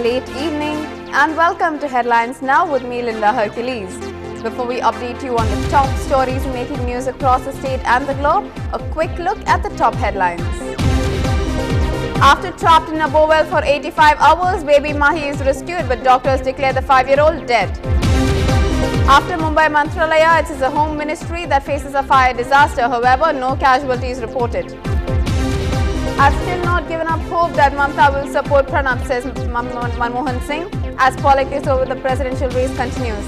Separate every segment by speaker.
Speaker 1: late evening and welcome to Headlines Now with me, Linda Hercules. Before we update you on the top stories making news across the state and the globe, a quick look at the top headlines. After trapped in a bowel for 85 hours, baby Mahi is rescued but doctors declare the 5-year-old dead. After Mumbai Mantralaya, it is the Home Ministry that faces a fire disaster. However, no casualties reported. I've still not given up hope that Mamta will support Pranab, says Manmohan Singh, as politics over the presidential race continues.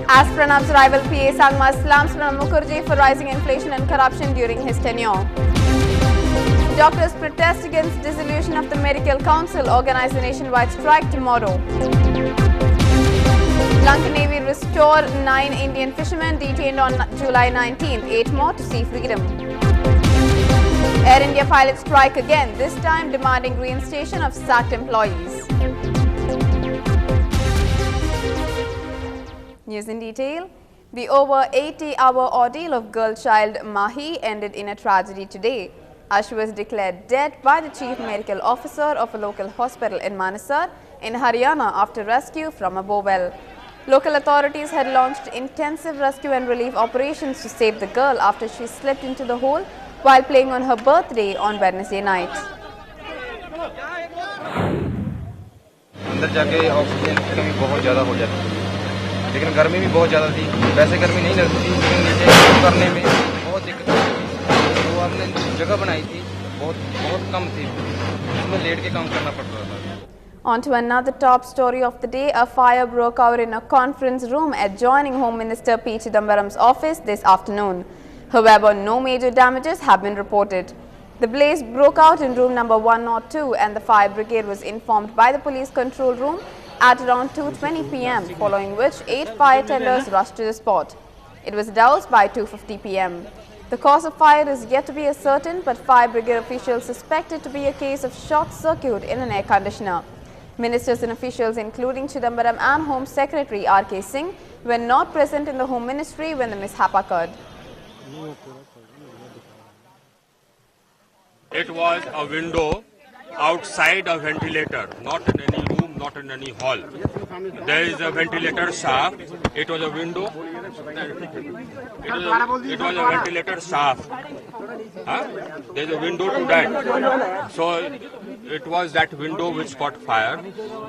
Speaker 1: As Pranab's rival PA Sangma slams Pranab Mukherjee for rising inflation and corruption during his tenure. Doctors protest against dissolution of the Medical Council, organize a nationwide strike tomorrow. Lankan Navy restore 9 Indian fishermen detained on July 19th, 8 more to see freedom. Air India pilots strike again, this time demanding reinstation of sacked employees. News in detail. The over 80-hour ordeal of girl child Mahi ended in a tragedy today. Ash was declared dead by the chief medical officer of a local hospital in Manesar in Haryana after rescue from a bowel. Local authorities had launched intensive rescue and relief operations to save the girl after she slipped into the hole while playing on her birthday on Wednesday night.
Speaker 2: अंदर जाके oxygen की कमी बहुत ज़्यादा हो जाती थी, लेकिन गर्मी भी बहुत ज़्यादा थी। वैसे गर्मी नहीं लगती थी, लेकिन नीचे काम करने में बहुत दिक्कत होती थी। तो हमने जगह बनाई थी, बहुत कम थी, उसमें लेट के काम करना पड़ रहा था।
Speaker 1: On to another top story of the day. A fire broke out in a conference room adjoining Home Minister P. Chidambaram's office this afternoon. However, no major damages have been reported. The blaze broke out in room number 102 and the fire brigade was informed by the police control room at around 2:20 p.m, following which 8 fire tenders rushed to the spot. It was doused by 2:50 p.m. The cause of fire is yet to be ascertained, but fire brigade officials suspect it to be a case of short circuit in an air conditioner. Ministers and officials including Chidambaram and Home Secretary R.K. Singh were not present in the Home Ministry when the mishap occurred.
Speaker 3: It was a window outside a ventilator, not in any room, not in any hall. There is a ventilator shaft. It was a window. It was a ventilator shaft. There is a window to that. So it was that window which caught fire.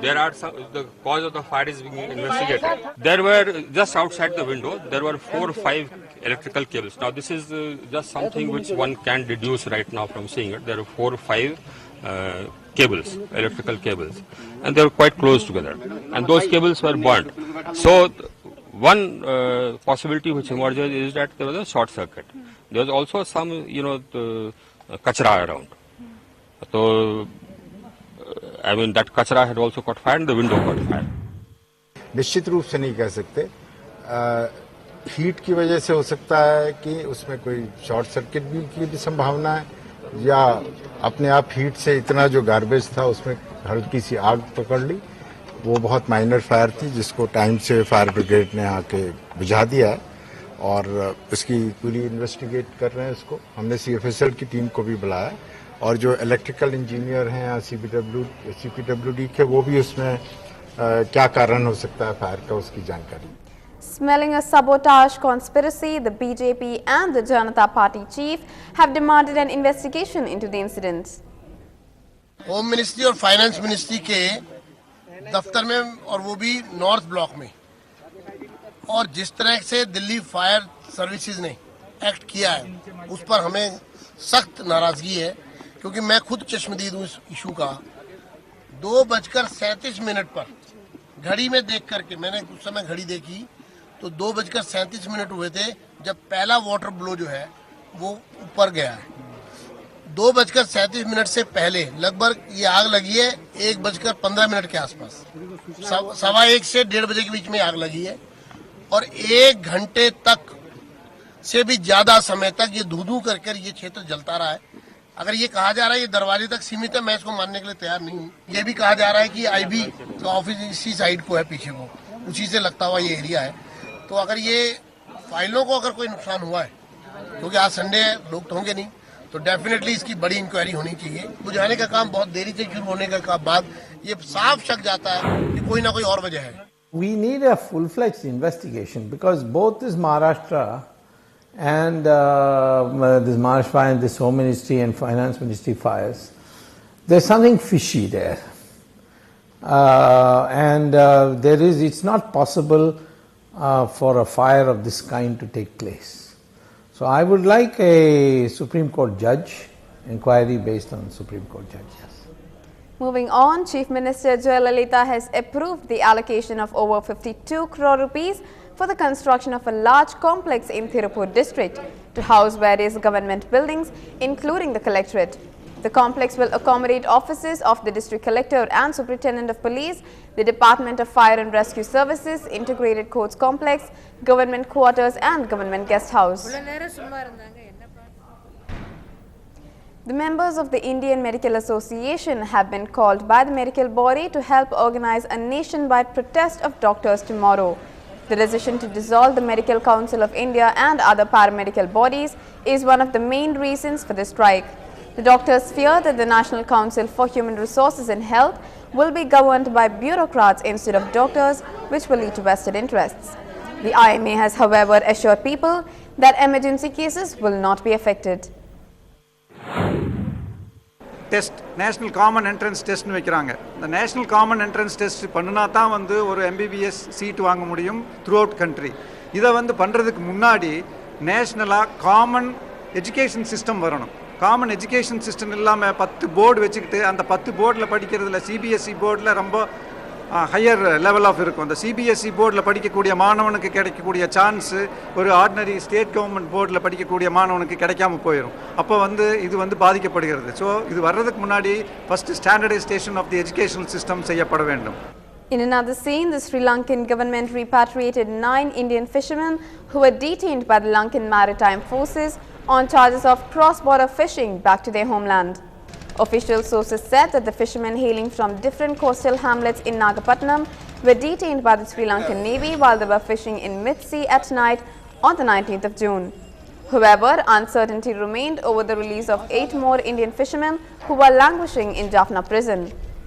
Speaker 3: The cause of the fire is being investigated. There were just outside the window. There were 4 or 5 electrical cables. Now this is just something which one can deduce right now from seeing it. There are 4 or 5 cables, electrical cables, and they were quite close together, and those cables were burnt. So one possibility which emerges is that there was a short circuit. There was also some, kachra around. So I mean that kachra had also caught fire and the window caught fire.
Speaker 4: निश्चित रूप से नहीं कह सकते, heat की वजह से हो सकता है कि उसमें कोई शॉर्ट सर्किट की भी संभावना है, या अपने आप हीट से इतना जो गार्बेज था उसमें हल्की सी आग पकड़ ली। वो बहुत माइनर फायर थी जिसको टाइम से फायर ब्रिगेड ने आके बुझा दिया है और इसकी पूरी इन्वेस्टिगेट कर रहे हैं। इसको हमने CFSL की टीम को भी बुलाया और जो इलेक्ट्रिकल इंजीनियर हैं CPWD के, वो भी उसमें क्या कारण हो सकता है फायर का, उसकी जानकारी।
Speaker 1: Smelling a sabotage conspiracy, the BJP and the Janata Party chief have demanded an investigation into the incidents.
Speaker 5: Home ministry और फाइनेंस मिनिस्ट्री के दफ्तर में, और वो भी नॉर्थ ब्लॉक में, और जिस तरह से दिल्ली फायर सर्विसेज ने एक्ट किया है उस पर हमें सख्त नाराजगी है, क्योंकि मैं खुद चश्मदीद हूँ इस इशू का। 2:37 पर घड़ी में देख करके, मैंने उस समय घड़ी देखी तो 2:37 हुए थे जब पहला वाटर ब्लो जो है वो ऊपर गया है। 2:37 से पहले लगभग ये आग लगी है 1:15 के आसपास, 1:15 से 1:30 बजे के बीच में आग लगी है, और 1 घंटे तक से भी ज्यादा समय तक ये धू कर ये क्षेत्र जलता रहा है। अगर ये कहा जा रहा है ये दरवाजे तक सीमित है, मैं इसको मानने के लिए तैयार नहीं हूँ। ये भी कहा जा रहा है कि IB का ऑफिस इसी साइड को है, पीछे को उसी से लगता हुआ ये एरिया है। तो अगर ये फाइलों को अगर कोई नुकसान हुआ है, क्योंकि आज संडे है, लोग तो होंगे नहीं, तो डेफिनेटली इसकी बड़ी इंक्वायरी होनी चाहिए। बुझाने का काम बहुत देरी से शुरू होने के बाद ये साफ शक जाता है कि कोई ना कोई और वजह है।
Speaker 6: We need a full-fledged investigation because both this Maharashtra and this Maharashtra Fire and this Home Ministry and Finance Ministry fires, there's something fishy there. It's not possible for a fire of this kind to take place. So I would like a Supreme Court judge, inquiry based on Supreme Court judge, yes.
Speaker 1: Moving on, Chief Minister Jayalalitha has approved the allocation of over 52 crore rupees for the construction of a large complex in Tirupur district to house various government buildings, including the collectorate. The complex will accommodate offices of the district collector and superintendent of police, the Department of Fire and Rescue Services, integrated courts complex, government quarters and government guest house. The members of the Indian Medical Association have been called by the medical body to help organize a nationwide protest of doctors tomorrow. The decision to dissolve the Medical Council of India and other paramedical bodies is one of the main reasons for the strike. The doctors fear that the National Council for Human Resources and Health will be governed by bureaucrats instead of doctors, which will lead to vested interests. The IMA has, however, assured people that emergency cases will not be affected.
Speaker 7: Test national common entrance டெஸ்ட்னு வைக்கிறாங்க. இந்த national common entrance test பண்ணுனா தான் ஒரு MBBS seat வாங்க முடியும் through out country. இதை பண்ணுறதுக்கு முன்னாடி நேஷ்னலாக காமன் எஜுகேஷன் சிஸ்டம் வரணும். காமன் எஜுகேஷன் சிஸ்டம் இல்லாமல் 10 போர்டு வச்சுக்கிட்டு அந்த 10 போர்டில் படிக்கிறதுல CBSE போர்டில் ரொம்ப ஹையர் லெவல் ஆஃப் இருக்கும். அந்த CBSE போர்டில் படிக்கக்கூடிய மாணவனுக்கு கிடைக்கக்கூடிய சான்ஸு ஒரு ஆர்டினரி ஸ்டேட் கவர்மெண்ட் போர்டில் படிக்கக்கூடிய மாணவனுக்கு கிடைக்காம போயிடும். அப்போ இது பாதிக்கப்படுகிறது. ஸோ இது வர்றதுக்கு முன்னாடி first standardization of the educational system செய்யப்பட வேண்டும்.
Speaker 1: In another scene, the Sri Lankan government repatriated 9 Indian fishermen who were detained by the Lankan Maritime Forces on charges of cross-border fishing back to their homeland. Official sources said that the fishermen hailing from different coastal hamlets in Nagapattinam were detained by the Sri Lankan Navy while they were fishing in mid-sea at night on the 19th of June. However, uncertainty remained over the release of 8 more Indian fishermen who were languishing in Jaffna prison.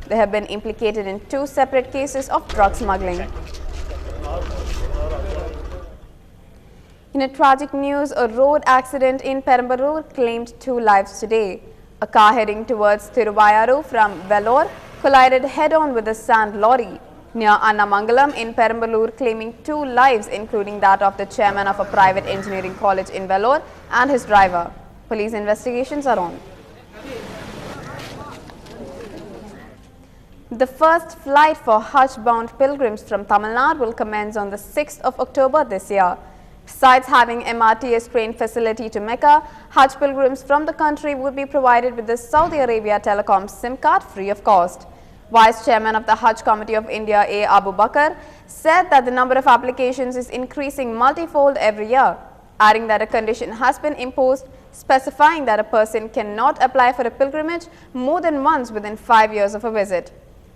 Speaker 1: They have been implicated in 2 separate cases of drug smuggling. In a tragic news, a road accident in Perambalur claimed 2 lives today. A car heading towards Thiruvayaru from Vellore collided head-on with a sand lorry near Annamangalam in Perambalur, claiming 2 lives, including that of the chairman of a private engineering college in Vellore and his driver. Police investigations are on. The first flight for Hajj-bound pilgrims from Tamil Nadu will commence on the 6th of October this year. Besides having MRTS train facility to Mecca, Hajj pilgrims from the country would be provided with the Saudi Arabia Telecom SIM card free of cost. Vice Chairman of the Hajj Committee of India, A. Abu Bakr, said that the number of applications is increasing multifold every year, adding that a condition has been imposed specifying that a person cannot apply for a pilgrimage more than once within 5 years of a visit.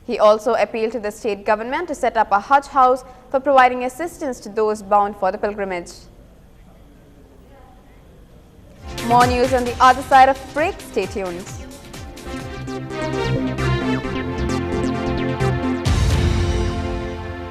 Speaker 1: He also appealed to the state government to set up a Hajj house for providing assistance to those bound for the pilgrimage. More news on the other side of break. Stay tuned.